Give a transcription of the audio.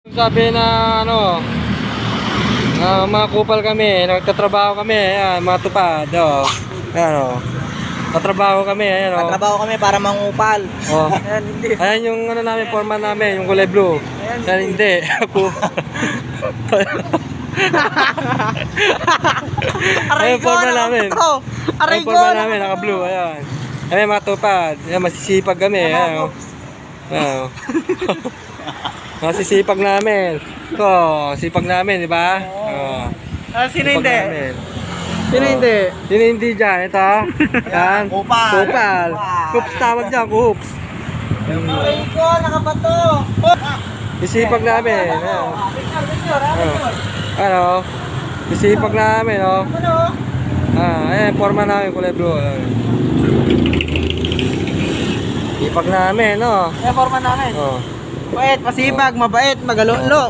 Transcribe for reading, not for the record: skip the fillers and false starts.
Sabi na ano, mga kupal kami, nagtatrabaho kami, ayan, mga tupad, oh. Ayan, oh. Tatrabaho kami, ayan, oh. Tatrabaho kami para mangupal. Oh. Ayan, hindi. Ayan yung ano namin, forma namin, yung kulay blue. Ayan, hindi. Ako. Ayan, forma namin. Aray Ayan, ko, forma namin, naka-blue, ayan. Ayan, mga tupad. Ayan, masisipag kami, ayan, oh. Ayan, oh. Masisipag namin. Oh, sipag namin, di ba? Oh. Sino Sipag hindi? namin. Sino Oh. hindi? Sino hindi dyan? Ito? Yan. Kupal. Kupal. Kups tawag dyan, kups. Aray ko, nakabato. Sisipag namin. Ayan. Ano? Sisipag namin, oh. Ano? Ayan, forma namin, kulay blue. Ayan. Sipag namin, oh. Kaya forma namin. Oh. Mabait, masibag, mabait, magalolo.